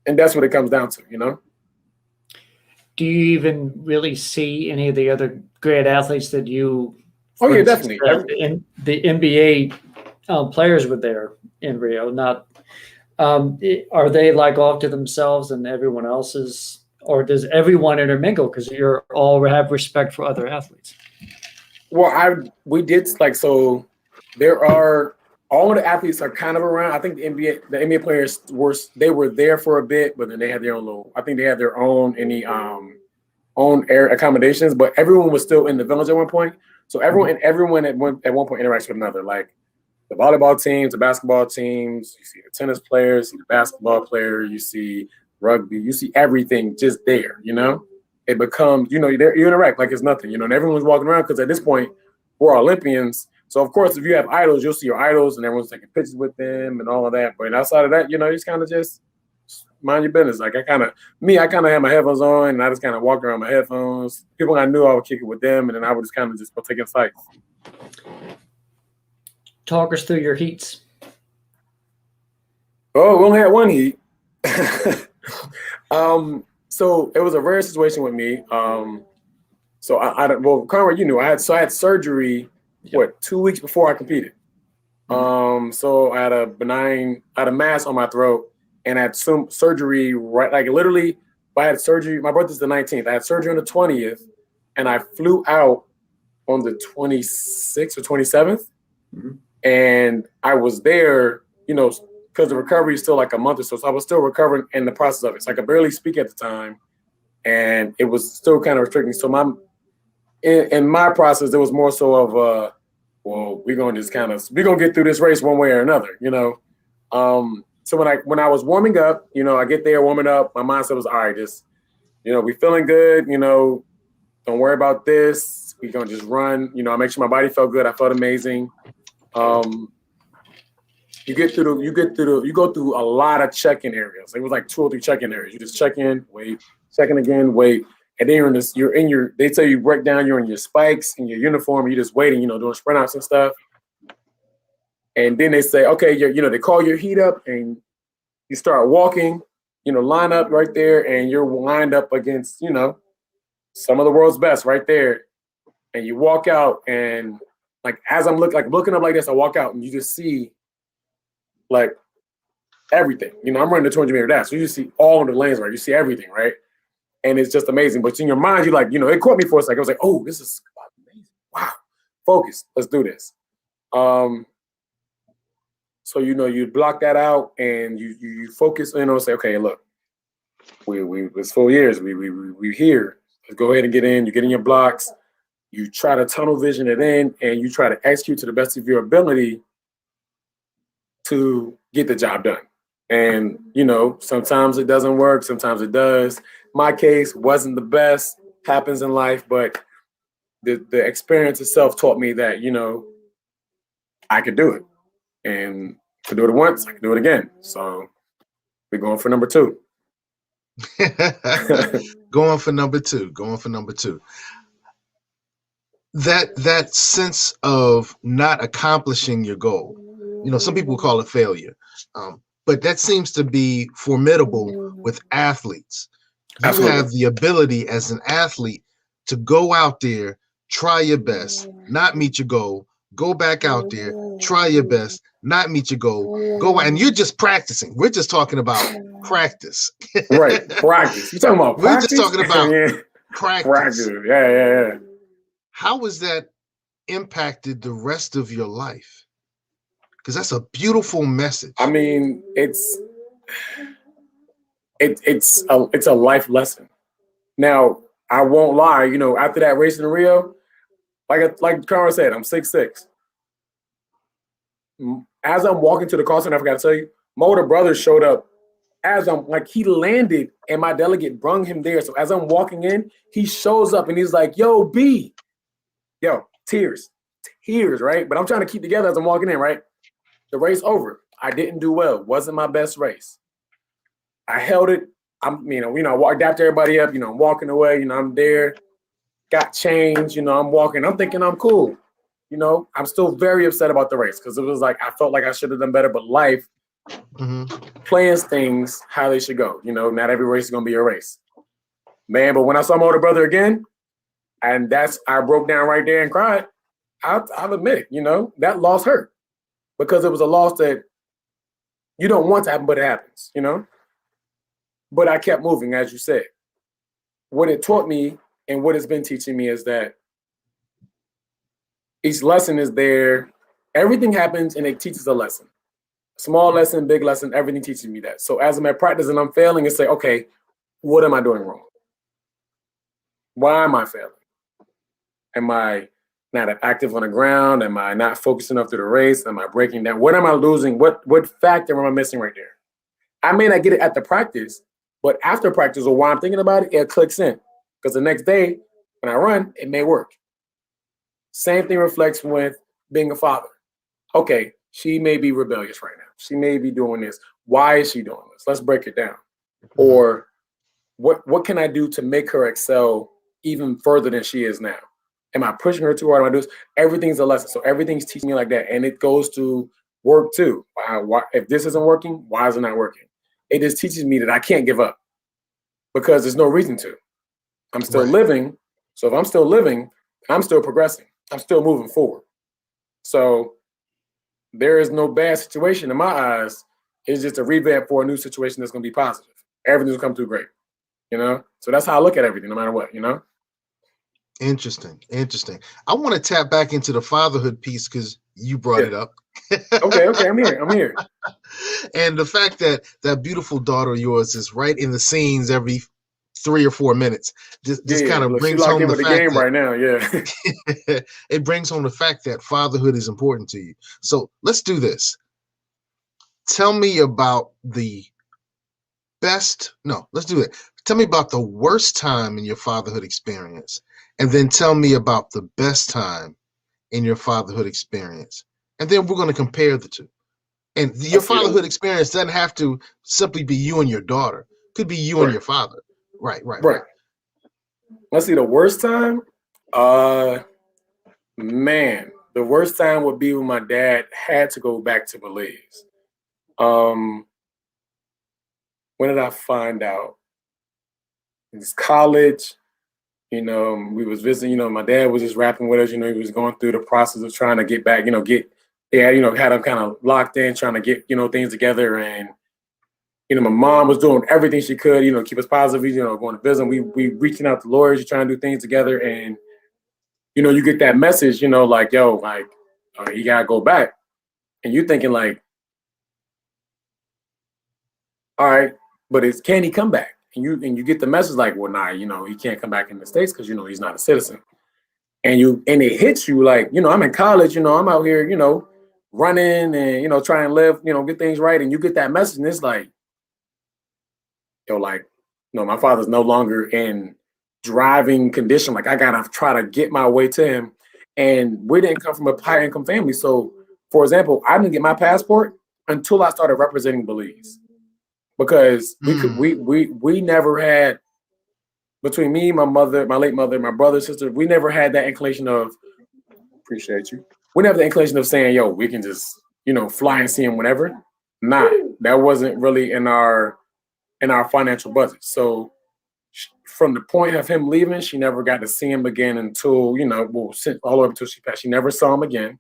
And that's what it comes down to, Do you even really see any of the other great athletes that you? Oh yeah, definitely. The NBA players were there in Rio. Not are they like off to themselves and everyone else is, or does everyone intermingle because you're all have respect for other athletes? Well, we did so. There are. All of the athletes are kind of around. I think the NBA players were there for a bit, but then they had their own own air accommodations. But everyone was still in the village at one point. So everyone at one point interacts with another. Like the volleyball teams, the basketball teams. You see the tennis players, you see the basketball player, you see rugby, you see everything just there. It becomes you interact like it's nothing. And everyone's walking around because at this point we're Olympians. So of course, if you have idols, you'll see your idols and everyone's taking pictures with them and all of that. But outside of that, you just kind of just mind your business. Like I kind of had my headphones on and I just kind of walked around my headphones. People I knew, I would kick it with them, and then I would just kind of just go take fights. Talk us through your heats. Oh, we only had one heat. So it was a rare situation with me. So Conrad, I had surgery 2 weeks before I competed. So I had a mass on my throat, and I had some surgery literally. I had surgery. My birthday's the 19th. I had surgery on the 20th, and I flew out on the 26th or 27th, and I was there, because the recovery is still like a month or so. So I was still recovering in the process of it. So I could barely speak at the time, and it was still kind of restricting. So in my process, there was more so of we're gonna get through this race one way or another, So when I was warming up, I get there warming up, my mindset was, all right, just, we feeling good, don't worry about this. We're gonna just run, I make sure my body felt good. I felt amazing. You go through a lot of check-in areas. It was like 2 or 3 check-in areas. You just check in, wait, check in again, wait. And then they tell you break down, you're in your spikes in your uniform, you're just waiting, doing sprint outs and stuff. And then they say, okay, they call your heat up and you start walking, line up right there, and you're lined up against, some of the world's best right there. And you walk out, and as I'm looking up like this, I walk out and you just see everything. I'm running the 200 meter dash, so you just see all of the lanes, right? You see everything, right? And it's just amazing. But in your mind, you're it caught me for a second. I was like, oh, this is amazing. Wow. Focus. Let's do this. So, you block that out and you focus, say, okay, look, it's 4 years. We're here. Let's go ahead and get in. You get in your blocks. You try to tunnel vision it in, and you try to execute to the best of your ability to get the job done. And, sometimes it doesn't work. Sometimes it does. My case wasn't the best, happens in life, but the experience itself taught me that, I could do it. And to do it once, I can do it again. So we're going for number 2. Going for number two. That sense of not accomplishing your goal. Some people call it failure. But that seems to be formidable with athletes. You Absolutely. have the ability as an athlete to go out there, try your best, not meet your goal, go back out there, try your best, not meet your goal, go, and you're just practicing. We're just talking about practice. Right, practice. You're talking about practice? We're just talking about yeah. practice. Yeah. How has that impacted the rest of your life? Because that's a beautiful message. I mean, it's a life lesson. Now, I won't lie. After that race in Rio, like Conrad said, I'm 6'6". As I'm walking to the call center, I forgot to tell you, my older brother showed up. As I'm he landed, and my delegate brung him there. So as I'm walking in, he shows up and he's like, "Yo, B, yo, tears, right?" But I'm trying to keep together as I'm walking in, right? The race over. I didn't do well. Wasn't my best race. I held it. I walked after everybody up. I'm walking away. I'm there. Got changed. I'm walking. I'm thinking I'm cool. I'm still very upset about the race because it was I felt like I should have done better. But life plans things how they should go. Not every race is gonna be a race, man. But when I saw my older brother again, and I broke down right there and cried. I'll admit it. That loss hurt. Because it was a loss that you don't want to happen, but it happens, But I kept moving, as you said. What it taught me and what it's been teaching me is that each lesson is there. Everything happens and it teaches a lesson. Small lesson, big lesson, everything teaches me that. So as I'm at practice and I'm failing, it's okay, what am I doing wrong? Why am I failing? Am I not active on the ground? Am I not focused enough through the race? Am I breaking down? What am I losing? What factor am I missing right there? I may not get it at the practice, but after practice or while I'm thinking about it, it clicks in. Because the next day when I run, it may work. Same thing reflects with being a father. Okay, she may be rebellious right now. She may be doing this. Why is she doing this? Let's break it down. Or what can I do to make her excel even further than she is now? Am I pushing her too hard? Am I doing this? Everything's a lesson. So everything's teaching me like that. And it goes to work too. Why, if this isn't working, why is it not working? It just teaches me that I can't give up because there's no reason to. I'm still living. So if I'm still living, I'm still progressing. I'm still moving forward. So there is no bad situation in my eyes. It's just a revamp for a new situation that's going to be positive. Everything's going to come through great, you know? So that's how I look at everything, no matter what, you know? Interesting. I want to tap back into the fatherhood piece because you brought it up. Okay, I'm here. And the fact that that beautiful daughter of yours is right in the scenes every 3 or 4 minutes just kind of brings home the fact game right now. Yeah. It brings home the fact that fatherhood is important to you. So let's do this. Tell me about let's do it. Tell me about the worst time in your fatherhood experience, and then tell me about the best time in your fatherhood experience. And then we're going to compare the two. And your fatherhood experience doesn't have to simply be you and your daughter. It could be you and your father. Right. Let's see, the worst time? Man, the worst time would be when my dad had to go back to Belize. When did I find out? It was college. You know, we was visiting, you know, my dad was just rapping with us, you know, he was going through the process of trying to get back, you know, had him kind of locked in, trying to get, you know, things together. And, you know, my mom was doing everything she could, you know, keep us positive, you know, going to visit. We reaching out to lawyers, trying to do things together. And, you know, you get that message, you know, like, yo, like, you got to go back. And you're thinking like, all right, but can he come back? And you get the message like, well, nah, you know, he can't come back in the States because, you know, he's not a citizen. And it hits you like, you know, I'm in college, you know, I'm out here, you know, running and, you know, trying to live, you know, get things right. And you get that message and it's like, yo, like, no, my father's no longer in driving condition. Like I got to try to get my way to him. And we didn't come from a high income family. So for example, I didn't get my passport until I started representing Belize. Because we never had, between me, my mother, my late mother, my brother, sister, we never had that inclination of, appreciate you. We never had the inclination of saying, yo, we can just, you know, fly and see him whenever. Nah, that wasn't really in our financial budget. So from the point of him leaving, she never got to see him again until, you know, all the way up until she passed. She never saw him again.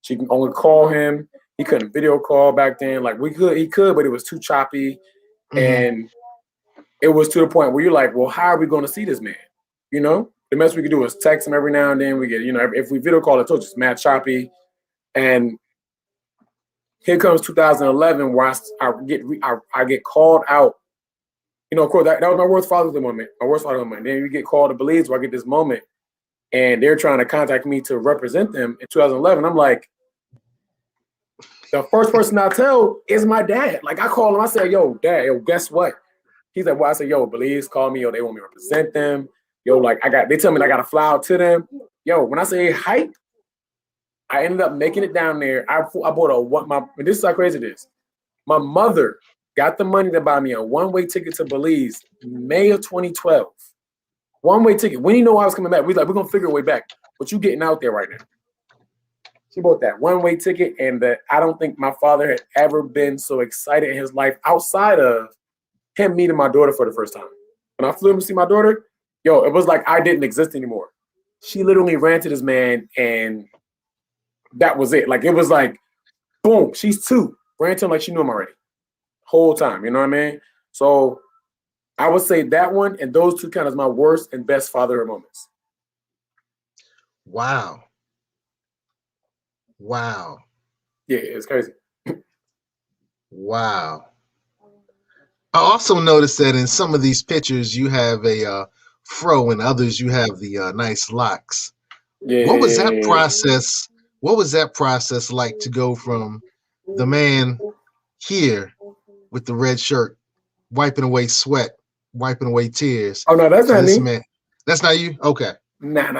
She can only call him. He couldn't video call back then. Like he could, but it was too choppy. And it was to the point where you're like, well, how are we going to see this man? You know, the best we could do is text him every now and then. We get, you know, if we video call, it's just mad choppy. And here comes 2011, where I get called out. You know, of course, that was my worst fatherhood moment. Then you get called to Belize, where I get this moment, and they're trying to contact me to represent them in 2011. I'm like, the first person I tell is my dad. Like I call him, I say, yo, dad, yo, guess what? He's like, well, I say, yo, Belize call me, yo, they want me to represent them. Yo, like they tell me I gotta fly out to them. Yo, when I say hype, I ended up making it down there. I bought this is how crazy it is. My mother got the money to buy me a one-way ticket to Belize, May of 2012. One-way ticket. We didn't know I was coming back. We like, we're gonna figure a way back. But you getting out there right now. She bought that one-way ticket, and I don't think my father had ever been so excited in his life outside of him meeting my daughter for the first time. When I flew him to see my daughter, yo, it was like I didn't exist anymore. She literally ran to this man, and that was it. Like it was like, boom, she's 2. Ran to him like she knew him already. Whole time, you know what I mean? So I would say that one and those two kind of my worst and best fatherhood moments. Wow. Yeah, it's crazy. Wow. I also noticed that in some of these pictures you have a fro, and others you have the nice locks. Yeah. What was that process? What was that process like to go from the man here with the red shirt, wiping away sweat, wiping away tears? Oh no, that's not me. Man. That's not you? Okay. Nah.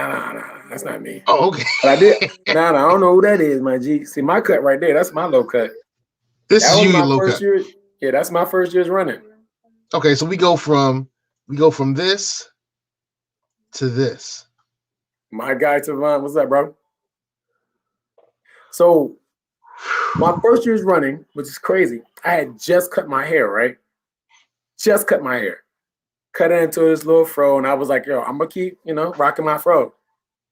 that's not me. Oh, okay. But I did. Nah, I don't know who that is, my G. See, my cut right there, that's my low cut. This That is was you, my your low first cut. year. Yeah, that's my first year's running. Okay, so we go from this to this. My guy Tavon, what's up, bro? So my first year's running, which is crazy. I had just cut my hair, right? Just cut my hair. Cut it into this little fro, and I was like, yo, I'm gonna keep, rocking my fro.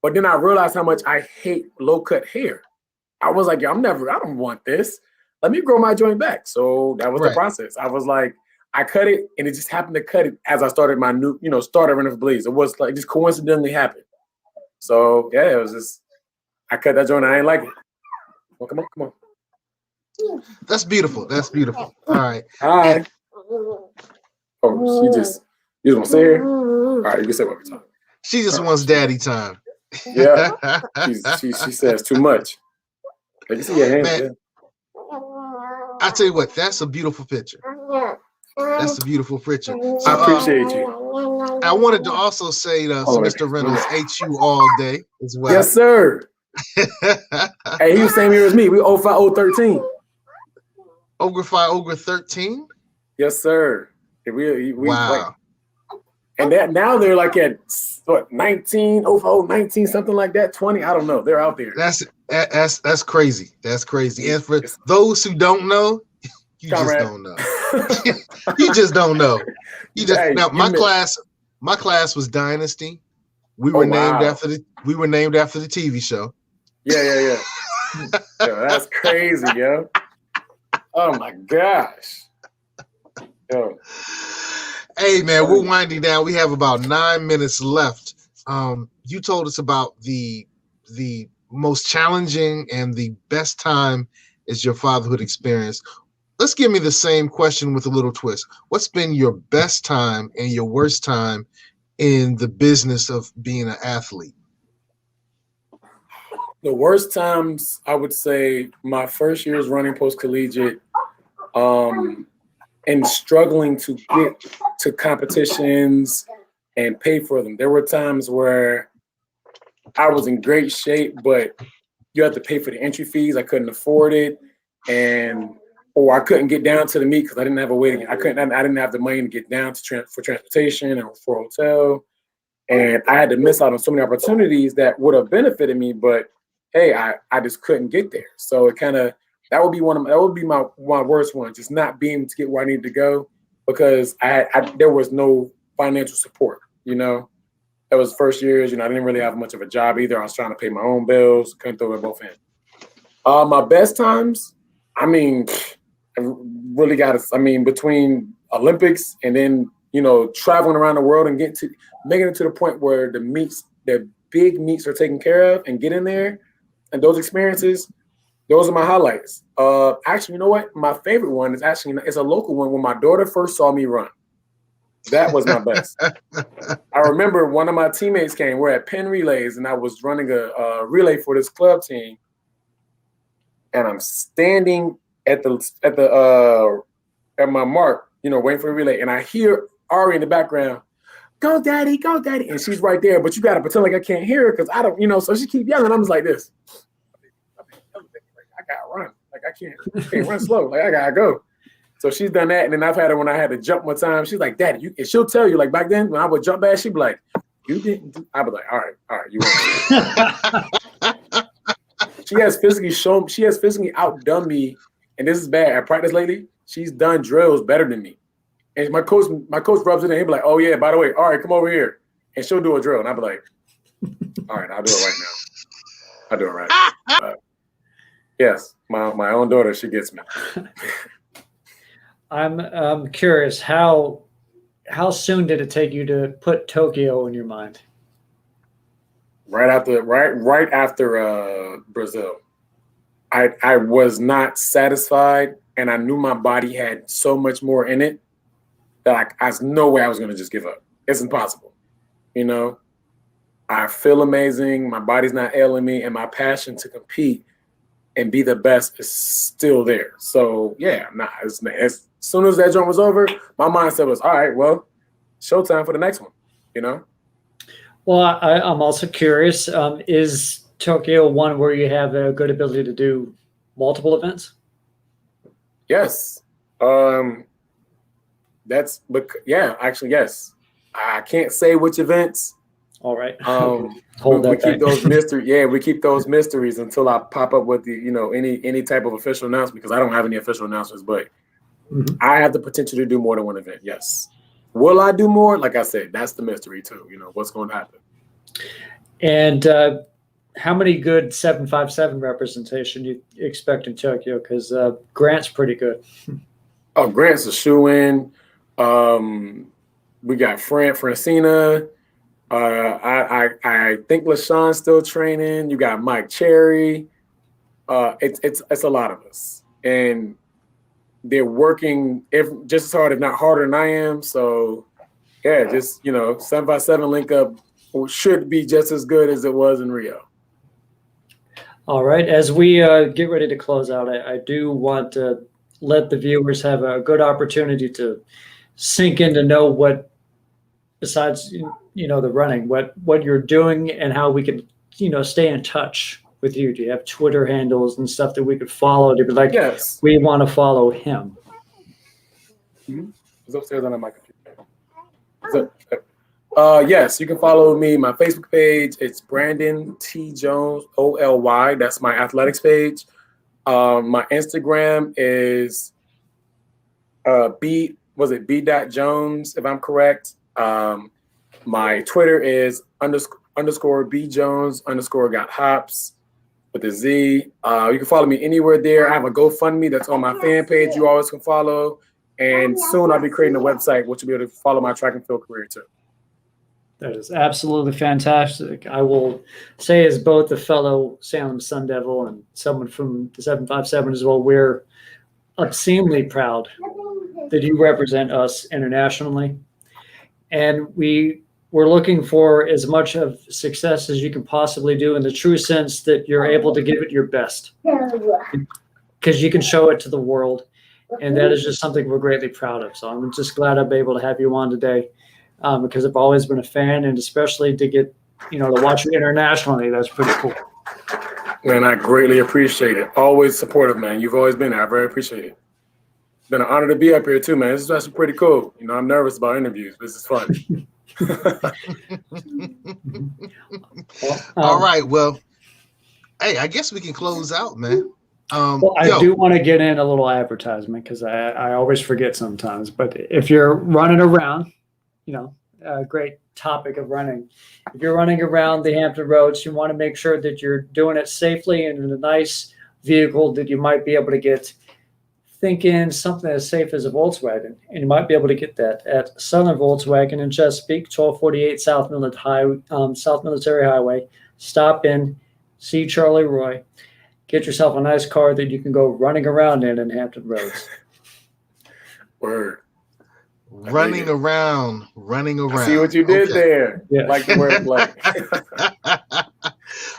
But then I realized how much I hate low cut hair. I was like, yo, I don't want this. Let me grow my joint back. So that was the process. I was like, I cut it, and it just happened to cut it as I started my new, started running for Bleeds. It was like just coincidentally happened. So yeah, it was just, I cut that joint. I ain't like it. Well, come on. That's beautiful. That's beautiful. All right. Hi. Oh, you just want to say here? All right, you can say what we're talking. She just wants daddy time. Yeah. she says too much. I can see your hands. Man, I tell you what, that's a beautiful picture. That's a beautiful picture. So, I appreciate you. I wanted to also say to Mr. Reynolds, HU all day as well. Yes, sir. Hey, he was same year as me. We 05, 013. Ogre 5, Ogre 13? Yes, sir. We wow. And that now they're like at what 19, 19, something like that, 20. I don't know. They're out there. That's crazy. That's crazy. And for those who don't know, you just don't know. You just don't know. You just now my class was Dynasty. We were named after the TV show. Yeah. Yo, that's crazy, yo. Oh my gosh. Yo. Hey man, we're winding down. We have about 9 minutes left. You told us about the most challenging and the best time is your fatherhood experience. Let's give me the same question with a little twist. What's been your best time and your worst time in the business of being an athlete? The worst times, I would say, my first years running post-collegiate, and struggling to get to competitions and pay for them. There were times where I was in great shape, but you had to pay for the entry fees. I couldn't afford it, or I couldn't get down to the meet because I didn't have a way to. I didn't have the money to get down to for transportation and for hotel, and I had to miss out on so many opportunities that would have benefited me. But hey, I just couldn't get there. So it kind of that would be my worst one, just not being able to get where I needed to go because there was no financial support. That was first years. I didn't really have much of a job either. I was trying to pay my own bills. Couldn't throw it both in. My best times, I really got to. Between Olympics and then traveling around the world and making it to the point where the big meets are taken care of and getting there, and those experiences. Those are my highlights. Actually, you know what? My favorite one is it's a local one when my daughter first saw me run. That was my best. I remember one of my teammates came. We're at Penn Relays, and I was running a relay for this club team. And I'm standing at my mark, waiting for the relay, and I hear Ari in the background, "Go, daddy, go, daddy!" And she's right there, but you got to pretend like I can't hear her because I don't, So she keep yelling. I'm just like this. I gotta run. Like I can't run slow. Like I gotta go. So she's done that, and then I've had her when I had to jump one time. She's like, "Daddy," and she'll tell you like back then when I would jump back, she'd be like, "You didn't." I'd be like, "All right, you won." She has physically outdone me, and this is bad. At practice lately, she's done drills better than me. And my coach rubs it in. He'll be like, "Oh yeah, by the way, all right, come over here," and she'll do a drill, and I'll be like, "All right, I'll do it right now. I'll do it right." Yes, my own daughter, she gets me. I'm curious, how soon did it take you to put Tokyo in your mind? Right after Brazil. I was not satisfied, and I knew my body had so much more in it that there's no way I was going to just give up. It's impossible. I feel amazing. My body's not ailing me, and my passion to compete and be the best is still there. So yeah, as soon as that joint was over, my mindset was, all right, well, showtime for the next one, Well, I'm also curious. Is Tokyo one where you have a good ability to do multiple events? Yes. Actually, yes. I can't say which events. All right. We keep those mystery. Yeah, we keep those mysteries until I pop up with any type of official announcement, because I don't have any official announcements, but I have the potential to do more than one event. Yes. Will I do more? Like I said, that's the mystery too. What's going to happen. And how many good 757 representation you expect in Tokyo? Because Grant's pretty good. Oh, Grant's a shoe-in. We got Francina. I think LaShawn's still training. You got Mike Cherry. It's a lot of us, and they're working just as hard, if not harder, than I am. So, yeah, just 757 link up should be just as good as it was in Rio. All right. As we get ready to close out, I do want to let the viewers have a good opportunity to sink in to know what, besides the running, what you're doing and how we can stay in touch with you. Do you have Twitter handles and stuff that we could follow to be like, yes, we want to follow him? It's upstairs on my computer. Yes, you can follow me. My Facebook page, it's Brandon T. Jones, OLY. That's my athletics page. My Instagram is B.Jones, if I'm correct. My Twitter is underscore B Jones _got hops with a Z. You can follow me anywhere there. I have a GoFundMe that's on my fan page. You always can follow. And soon I'll be creating a website, which will be able to follow my track and field career too. That is absolutely fantastic. I will say, as both a fellow Salem Sun Devil and someone from the 757 as well, we're obscenely proud that you represent us internationally. And we're looking for as much of success as you can possibly do, in the true sense that you're able to give it your best, because you can show it to the world. And that is just something we're greatly proud of. So I'm just glad I'm able to have you on today. Because I've always been a fan, and especially to get, to watch you internationally, that's pretty cool. Man, I greatly appreciate it. Always supportive, man. You've always been there. I very appreciate it. It's been an honor to be up here too, man. This is actually pretty cool. I'm nervous about interviews. This is fun. All right. Well, hey, I guess we can close out, man. I do want to get in a little advertisement, because I always forget sometimes. But if you're running around, a great topic of running. If you're running around the Hampton Roads, you want to make sure that you're doing it safely and in a nice vehicle that you might be able to get. Think in something as safe as a Volkswagen, and you might be able to get that at Southern Volkswagen in Chesapeake, 1248 South Military Highway. Stop in, see Charlie Roy, get yourself a nice car that you can go running around in Hampton Roads. Word. Running around. I see what you did there. Yeah. Like the word play.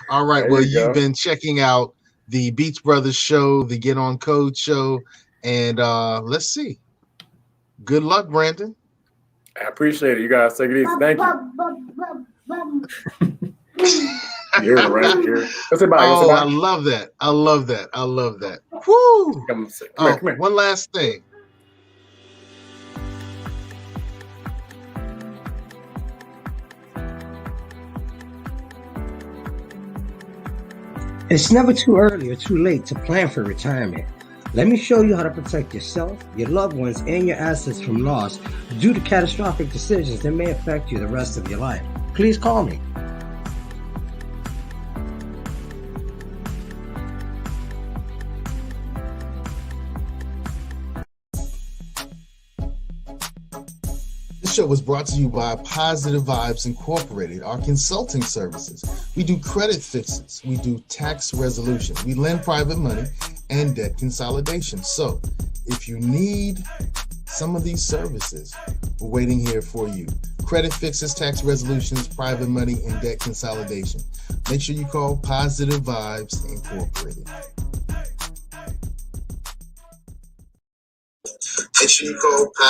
All right. Well, you've been checking out the Beach Brothers show, the Get On Code show, and let's see. Good luck, Brandon. I appreciate it. You guys take it easy. Thank you. You're right here. I love that. Woo! Come here. One last thing. It's never too early or too late to plan for retirement. Let me show you how to protect yourself, your loved ones, and your assets from loss due to catastrophic decisions that may affect you the rest of your life. Please call me. This show was brought to you by Positive Vibes Incorporated, our consulting services. We do credit fixes, we do tax resolution, we lend private money, and debt consolidation. So if you need some of these services, we're waiting here for you. Credit fixes, tax resolutions, private money, and debt consolidation. Make sure you call Positive Vibes Incorporated. Make sure you call Positive